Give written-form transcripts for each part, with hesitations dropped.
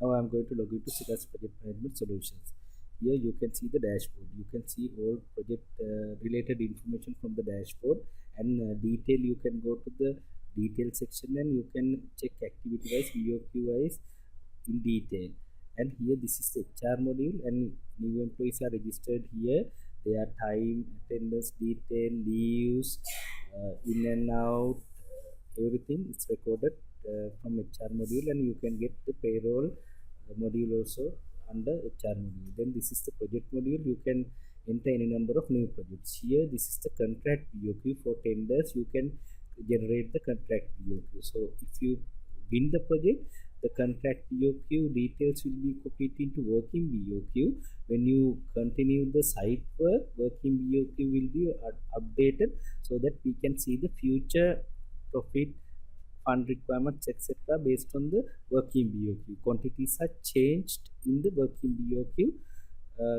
Now I'm going to log into Cirrus Project Management Solutions. Here you can see the dashboard. You can see all project related information from the dashboard, and detail you can go to the detail section and you can check activity wise, VOQ wise in detail. And here this is the HR module, and new employees are registered here. Their time, attendance detail, leaves, in and out, everything is recorded from HR module, and you can get the payroll module also under HR module. Then this is the project module. You can enter any number of new projects. Here this is the contract BOQ for tenders. You can generate the contract BOQ. So if you win the project, the contract BOQ details will be copied into working BOQ. When you continue the site work, working BOQ will be updated so that we can see the future profit, fund requirements, etc. based on the working BOQ. Quantities are changed in the working BOQ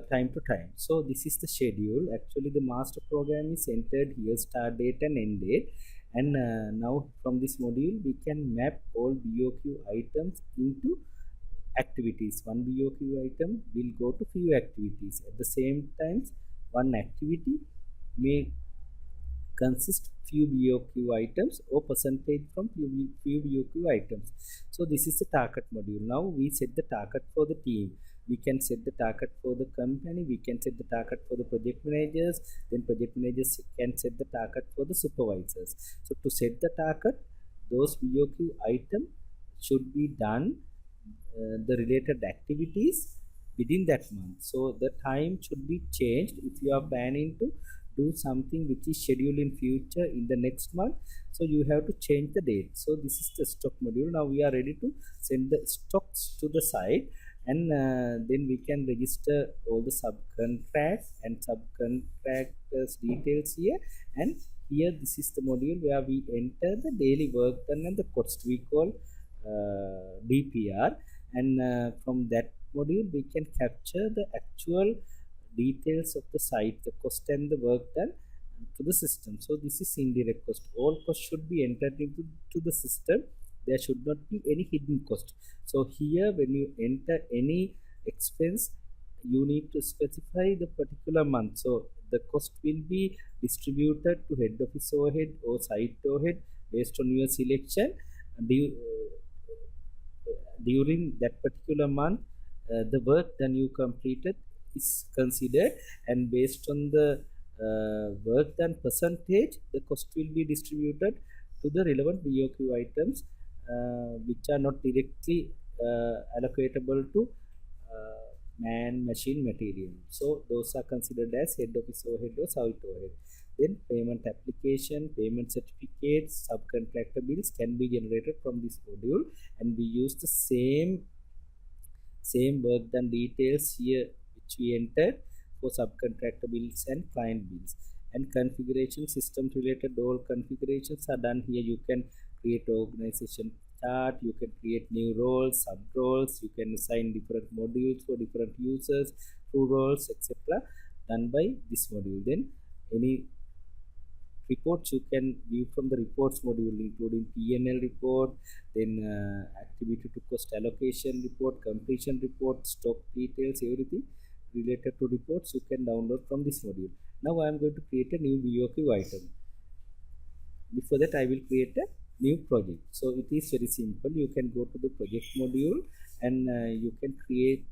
time to time. So this is the schedule. Actually, the master program is entered here, start date and end date. And now from this module, we can map all BOQ items into activities. One BOQ item will go to few activities. At the same time, one activity may consist few BOQ items or percentage from few BOQ items. So this is the target module. Now we set the target for the team. We can set the target for the company. We can set the target for the project managers. Then project managers can set the target for the supervisors. So to set the target, those BOQ item should be done, the related activities within that month. So the time should be changed. If you are planning to do something which is scheduled in future in the next month, so you have to change the date. So this is the stock module. Now we are ready to send the stocks to the site, and then we can register all the subcontracts and subcontractors details here. And here this is the module where we enter the daily work done and the cost. We call DPR, and from that module we can capture the actual details of the site, the cost and the work done to the system. So this is indirect cost. All costs should be entered into the system. There should not be any hidden cost. So here when you enter any expense, you need to specify the particular month. So the cost will be distributed to head office overhead or site overhead based on your selection. During that particular month, the work done you completed is considered, and based on the work done percentage, the cost will be distributed to the relevant BOQ items which are not directly allocatable to man, machine, material. So those are considered as head office overhead or site overhead. Then payment application, payment certificates, subcontractor bills can be generated from this module, and we use the same work done details here which we entered for subcontractor bills and client bills. And configuration, system related, all configurations are done here. You can create organization chart, you can create new roles, sub roles, you can assign different modules for different users, through roles, etc. done by this module. Then any reports you can view from the reports module, including P&L report, then activity to cost allocation report, completion report, stock details, everything related to reports you can download from this module. Now I am going to create a new BOQ item. Before that, I will create a new project. So it is very simple. You can go to the project module, and you can create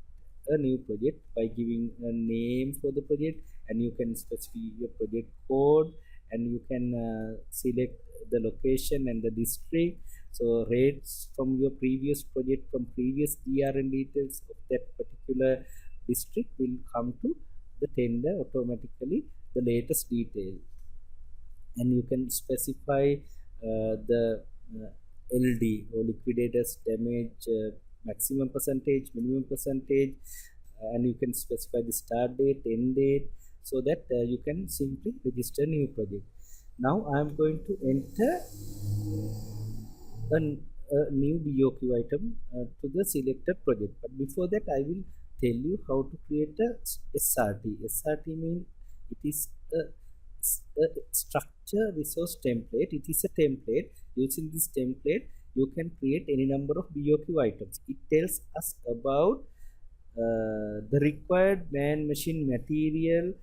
a new project by giving a name for the project, and you can specify your project code, and you can select the location and the district. So rates from your previous project, from previous DRN details of that particular district will come to the tender automatically, the latest detail. And you can specify the LD or liquidators damage maximum percentage, minimum percentage, and you can specify the start date, end date, so that you can simply register new project. Now I am going to enter a new BOQ item to the selected project. But before that, I will tell you how to create a SRT. SRT means it is a structure resource template. It is a template. Using this template, you can create any number of BOQ items. It tells us about the required man-machine material,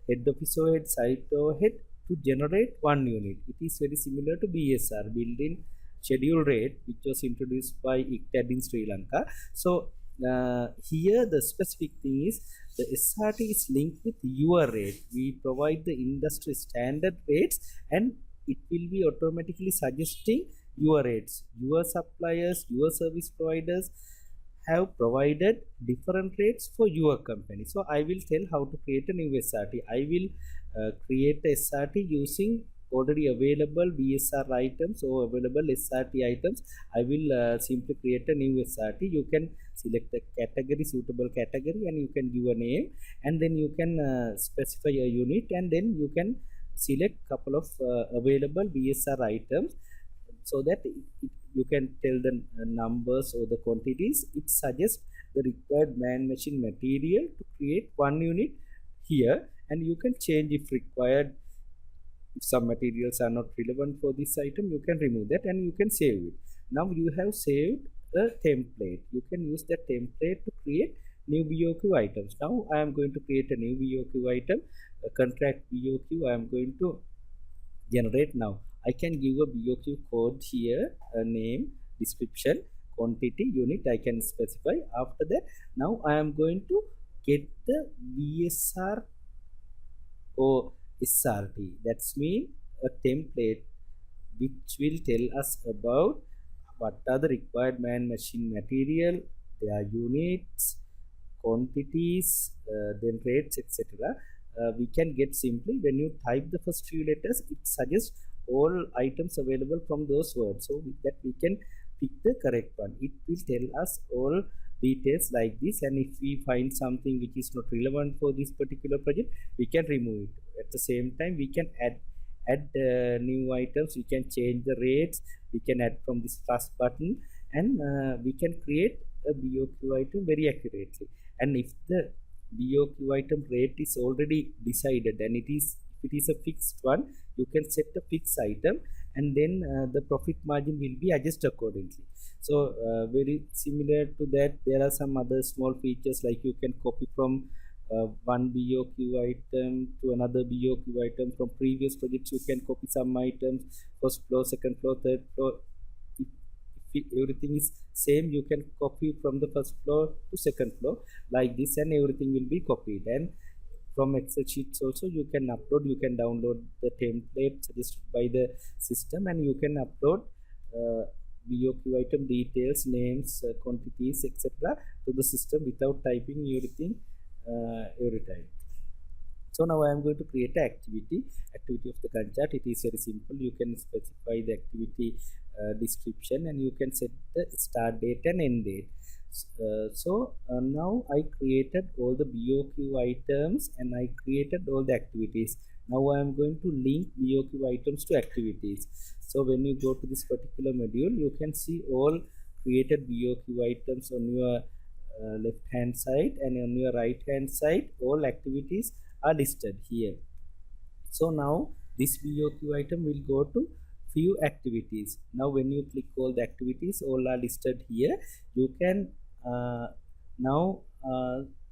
head office overhead, site overhead to generate one unit. It is very similar to BSR, built-in schedule rate, which was introduced by ICTAD in Sri Lanka. So here the specific thing is the SRT is linked with your rate. We provide the industry standard rates and it will be automatically suggesting your rates. Your suppliers, your service providers have provided different rates for your company. So I will tell how to create a new SRT. I will create a SRT using already available BSR items or available SRT items. I will simply create a new SRT. You can select a category, suitable category, and you can give a name, and then you can specify a unit, and then you can select couple of available BSR items, so that you can tell the numbers or the quantities. It suggests the required man-machine material to create one unit here, and you can change if required. If some materials are not relevant for this item, you can remove that and you can save it. Now you have saved a template. You can use that template to create new BOQ items. Now I am going to create a new BOQ item, a contract BOQ. I am going to generate now. I can give a BOQ code here, a name, description, quantity, unit I can specify. After that, now I am going to get the BSR or SRT. That's mean a template which will tell us about what are the required man-machine material, their units, quantities, then rates, etc. We can get simply when you type the first few letters, it suggests all items available from those words. So with that we can pick the correct one. It will tell us all details like this, and if we find something which is not relevant for this particular project, we can remove it. At the same time, we can add new items. We can change the rates. We can add from this plus button, and we can create a BOQ item very accurately. And if the BOQ item rate is already decided and if it is a fixed one, you can set a fixed item, and then the profit margin will be adjusted accordingly. So very similar to that, there are some other small features, like you can copy from one BOQ item to another BOQ item. From previous projects, you can copy some items, first floor, second floor, third floor. If everything is same, you can copy from the first floor to second floor like this, and everything will be copied. And from Excel sheets also you can upload, you can download the template suggested by the system, and you can upload BOQ item details, names, quantities, etc. to the system without typing everything every time. So now I am going to create an activity of the Gantt chart. It is very simple. You can specify the activity description, and you can set the start date and end date. Now I created all the BOQ items and I created all the activities. Now I am going to link BOQ items to activities. So when you go to this particular module, you can see all created BOQ items on your left hand side, and on your right hand side all activities are listed here. So now this BOQ item will go to few activities. Now when you click all the activities, all are listed here. You can now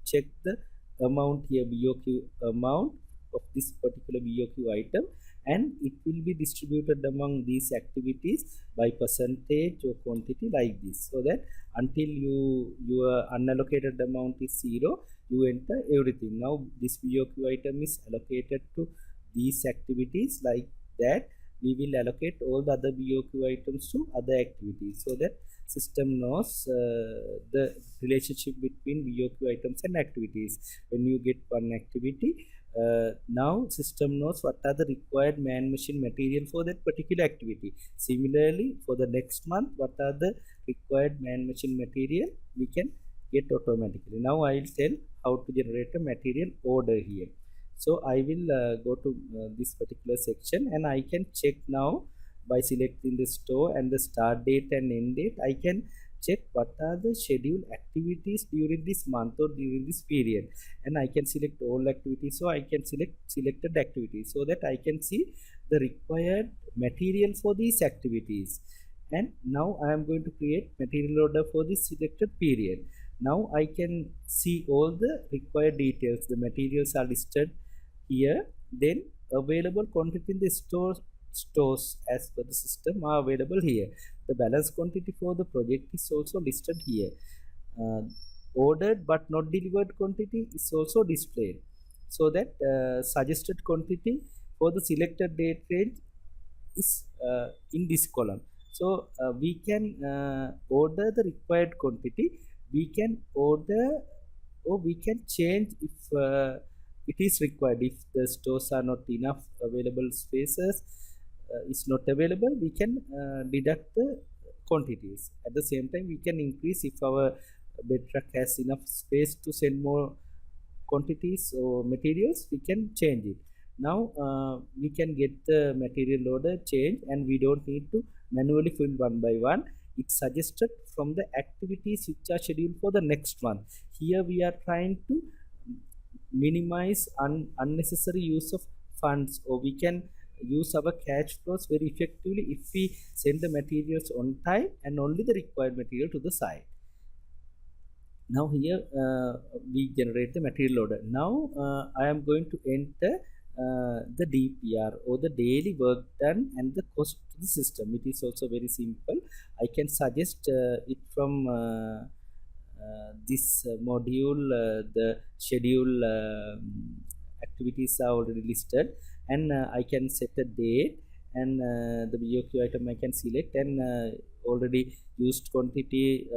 check the amount here, BOQ amount of this particular BOQ item, and it will be distributed among these activities by percentage or quantity like this, so that until your unallocated amount is 0, you enter everything. Now this BOQ item is allocated to these activities, like that we will allocate all the other BOQ items to other activities, so that system knows the relationship between BOQ items and activities. When you get one activity, now system knows what are the required man-machine material for that particular activity. Similarly, for the next month, what are the required man-machine material, we can get automatically. Now I will tell how to generate a material order here. So I will go to this particular section, and I can check now by selecting the store and the start date and end date. I can check what are the scheduled activities during this month or during this period, and I can select all activities. So I can select selected activities, so that I can see the required material for these activities. and now I am going to create material order for this selected period. Now I can see all the required details. The materials are listed here. Then available quantity in the stores as per the system are available here. The balance quantity for the project is also listed here. Uh, Ordered but not delivered quantity is also displayed, so that suggested quantity for the selected date range is in this column. So we can order the required quantity. We can order, or we can change if it is required. If the stores are not enough available spaces, is not available, we can deduct the quantities. At the same time, we can increase if our bed truck has enough space to send more quantities or materials. We can change it. Now we can get the material order change, and we don't need to manually fill one by one. It's suggested from the activities which are scheduled for the next month. Here we are trying to minimize unnecessary use of funds, or we can use our cash flows very effectively if we send the materials on time and only the required material to the site. Now here we generate the material order. Now I am going to enter the DPR, or the daily work done, and the cost to the system. It is also very simple. I can suggest it from this module. The schedule activities are already listed, and I can set a date, and the BOQ item I can select, and already used quantity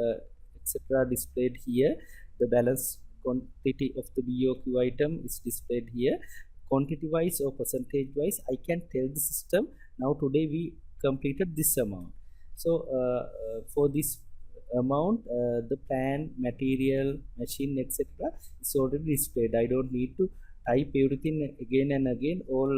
etc. displayed here. The balance quantity of the BOQ item is displayed here. Quantity wise or percentage wise, I can tell the system, now today we completed this amount. So for this amount, the plan, material, machine, etc. is already displayed. I don't need to type everything again and again. All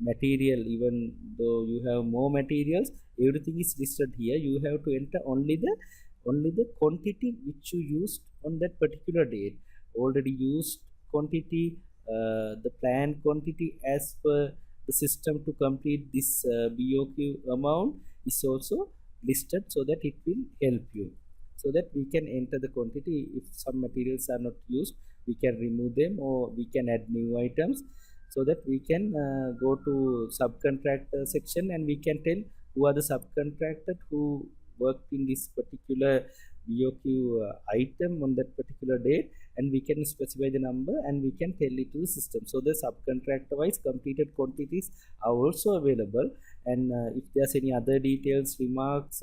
material, even though you have more materials, everything is listed here. You have to enter only the quantity which you used on that particular date. Already used quantity, the planned quantity as per the system to complete this BOQ amount is also listed, so that it will help you, so that we can enter the quantity. If some materials are not used, we can remove them, or we can add new items, so that we can go to subcontractor section, and we can tell who are the subcontractor who worked in this particular BOQ item on that particular date, and we can specify the number, and we can tell it to the system. So the subcontractor wise completed quantities are also available, and if there's any other details, remarks,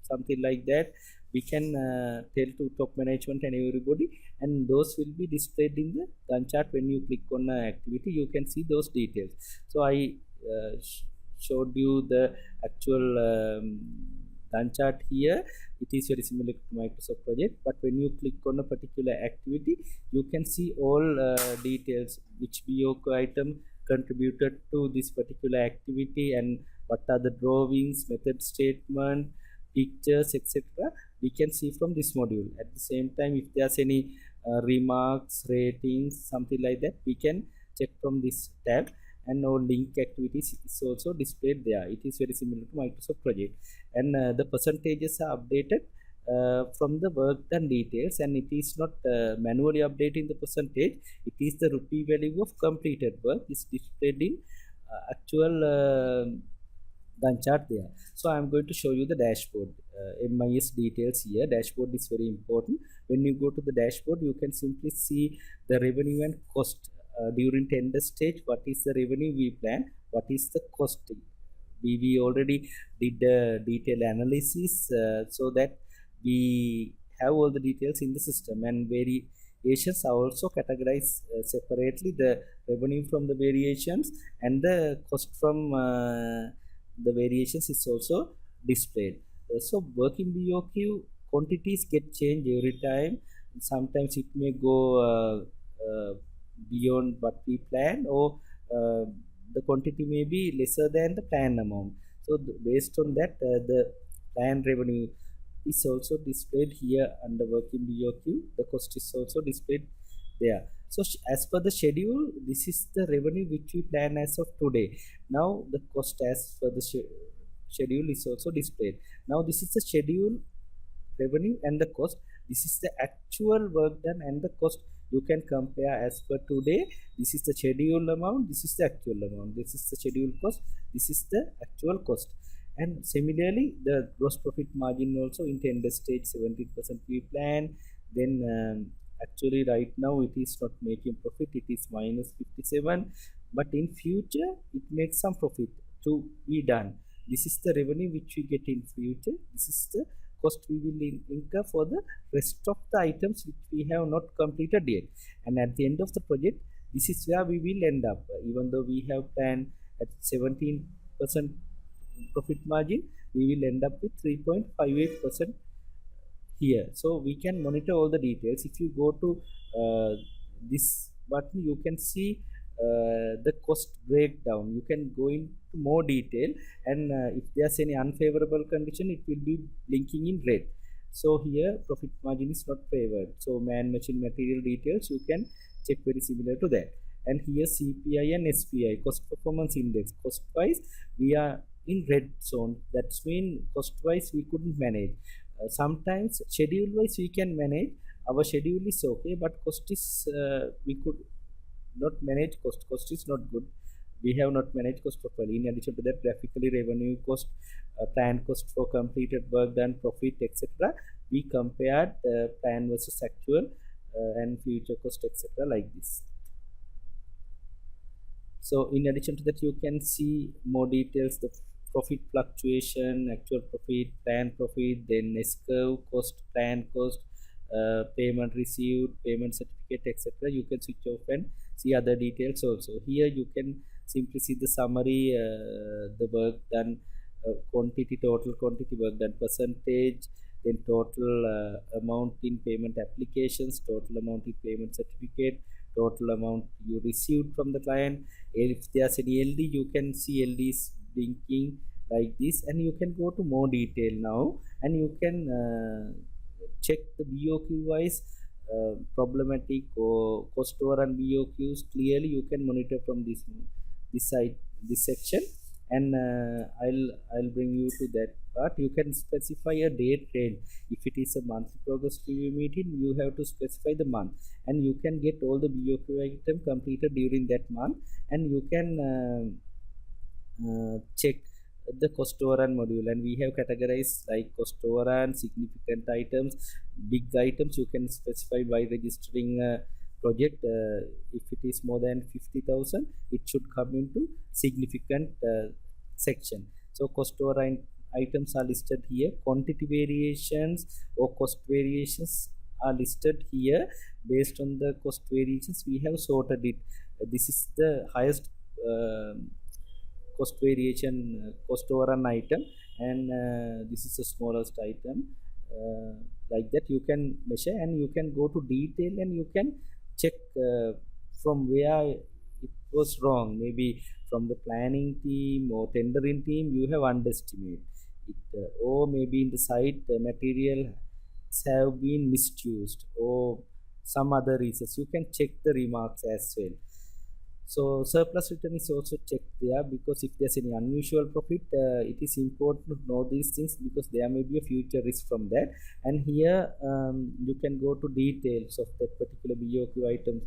something like that, we can tell to top management and everybody, and those will be displayed in the Gantt chart. When you click on an activity, you can see those details. So I showed you the actual Gantt chart here. It is very similar to Microsoft project, but when you click on a particular activity, you can see all details, which BOQ item contributed to this particular activity, and what are the drawings, method statement, pictures, etc. we can see from this module. At the same time, if there's any remarks, ratings, something like that, we can check from this tab, and our link activities is also displayed there. It is very similar to Microsoft project, and the percentages are updated from the work done details, and it is not manually updating the percentage. It is the rupee value of completed work is displayed in actual Gantt chart there. So I am going to show you the dashboard. MIS details here. Dashboard is very important. When you go to the dashboard, you can simply see the revenue and cost during tender stage. What is the revenue we plan? What is the cost? We already did the detailed analysis, so that we have all the details in the system, and variations are also categorized separately. The revenue from the variations and the cost from the variations is also displayed. So working BOQ quantities get changed every time. Sometimes it may go beyond what we planned, or the quantity may be lesser than the planned amount. So based on that, the planned revenue is also displayed here under working BOQ. The cost is also displayed there. So as per the schedule, this is the revenue which we plan as of today. Now the cost as per the schedule is also displayed. Now this is the schedule, revenue and the cost. This is the actual work done and the cost. You can compare as per today. This is the schedule amount, this is the actual amount, this is the schedule cost, this is the actual cost. And similarly the gross profit margin also in tender stage 17% we plan. Then actually right now it is not making profit, it is minus 57, but in future it makes some profit to be done. This is the revenue which we get in future, this is the cost we will incur for the rest of the items which we have not completed yet. And at the end of the project, this is where we will end up. Even though we have planned at 17% profit margin, we will end up with 3.58% here. So we can monitor all the details. If you go to this button, you can see the cost breakdown. You can go into more detail, and if there's any unfavorable condition, it will be blinking in red. So here profit margin is not favored. So man, machine, material details you can check very similar to that. And here CPI and SPI, cost performance index, cost wise we are in red zone. That's mean cost wise we couldn't manage. Sometimes schedule wise we can manage, our schedule is okay, but cost is we could not manage. Cost is not good, we have not managed cost properly. In addition to that, graphically revenue cost, plan cost for completed work done, profit, etc. We compared plan versus actual and future cost, etc. like this. So in addition to that, you can see more details, the profit fluctuation, actual profit, plan profit, then S curve, cost, plan cost, payment received, payment certificate, etc. You can switch off and see other details also. Here you can simply see the summary, the work done, quantity, total quantity, work done percentage, then total amount in payment applications, total amount in payment certificate, total amount you received from the client. If there's any LD, you can see LD is blinking like this, and you can go to more detail now, and you can check the BOQ wise problematic or cost overrun BOQs. Clearly you can monitor from this side, this section, and I'll bring you to that part. You can specify a date range. If it is a monthly progress review meeting, you have to specify the month, and you can get all the BOQ item completed during that month, and you can check the cost overrun module. And we have categorized like cost overrun, significant items, big items. You can specify by registering a project. If it is more than 50,000, it should come into significant section. So cost overrun items are listed here. Quantity variations or cost variations are listed here. Based on the cost variations, we have sorted it. This is the highest cost variation, cost overrun item, and this is the smallest item. Like that you can measure, and you can go to detail, and you can check from where it was wrong. Maybe from the planning team or tendering team you have underestimated it, or maybe in the site material have been misused, or some other reasons. You can check the remarks as well. So surplus return is also checked there, because if there's any unusual profit, it is important to know these things, because there may be a future risk from that. And here you can go to details of that particular BOQ items,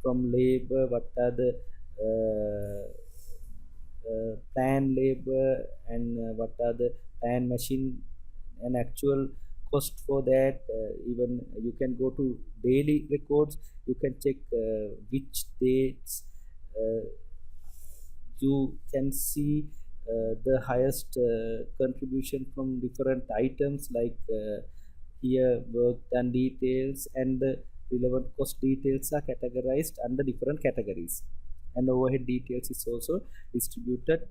from labor, what are the plan labor, and what are the plan machine and actual cost for that. Even you can go to daily records, you can check which dates. You can see the highest contribution from different items, like here work done details and the relevant cost details are categorized under different categories. And overhead details is also distributed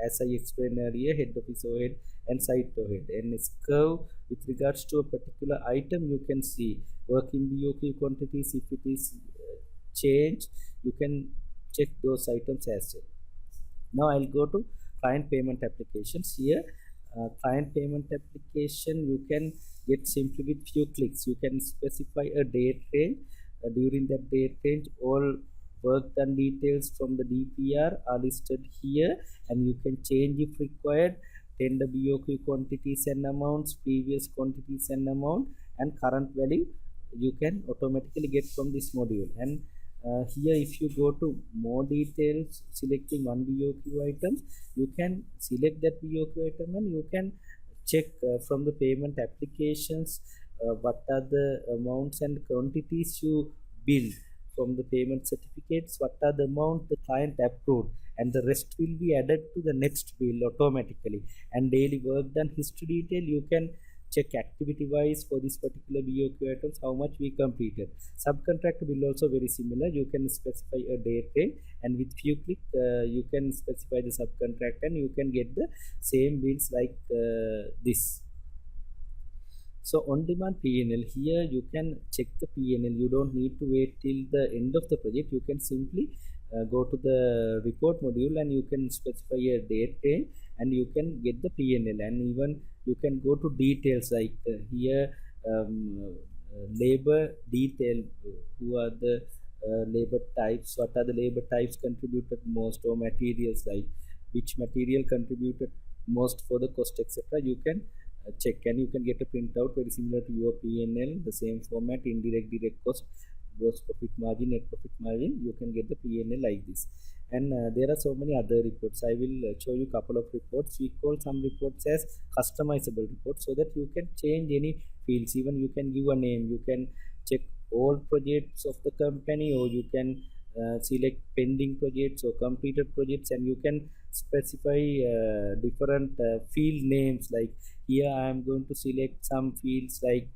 as I explained earlier, head office overhead and site overhead. And its curve with regards to a particular item, you can see working BOQ quantities. If it is changed, you can check those items as well. Now I'll go to client payment applications. Here client payment application you can get simply with few clicks. You can specify a date range. During that date range, all work done details from the DPR are listed here, and you can change if required. tender BOQ quantities and amounts, previous quantities and amount, and current value you can automatically get from this module. And here if you go to more details, selecting one BOQ item, you can select that BOQ item and you can check from the payment applications what are the amounts and quantities you bill from the payment certificates, what are the amount the client approved, and the rest will be added to the next bill automatically. And daily work done history detail, you can check activity wise for this particular BOQ items how much we completed. Subcontractor bill also very similar. You can specify a date range, and with few click you can specify the subcontractor and you can get the same bills like this. So on demand P&L, here you can check the P&L. You don't need to wait till the end of the project. You can simply go to the report module and you can specify a date range and you can get the P&L, and even you can go to details like here labor detail, who are the labor types, what are the labor types contributed most, or materials like which material contributed most for the cost, etc. You can check, and you can get a printout very similar to your P&L, the same format, indirect, direct cost, gross profit margin, net profit margin. You can get the P&L like this. And there are so many other reports. I will show you couple of reports. We call some reports as customizable reports, so that you can change any fields. Even you can give a name. You can check all projects of the company, or you can select pending projects or completed projects, and you can specify different field names. Like here I am going to select some fields like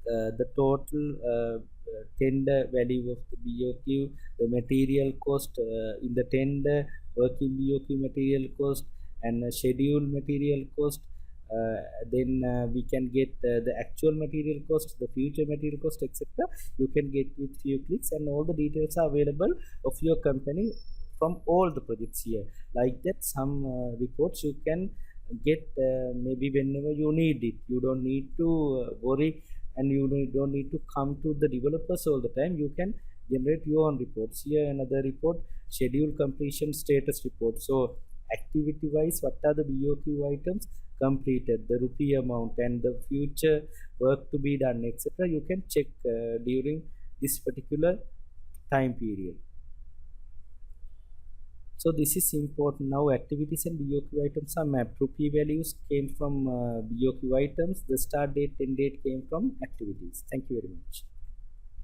the total tender value of the BOQ, the material cost in the tender, working BOQ material cost, and scheduled material cost. Then we can get the actual material cost, the future material cost, etc. You can get with few clicks, and all the details are available of your company from all the projects here. Like that, some reports you can get maybe whenever you need it. You don't need to worry, and you don't need to come to the developers all the time. You can generate your own reports. Here another report, schedule completion status report. So activity wise, what are the BOQ items completed, the rupee amount, and the future work to be done, etc. You can check during this particular time period. So this is important. Now activities and BOQ items are mapped. Rupee values came from BOQ items. The start date, end date came from activities. Thank you very much.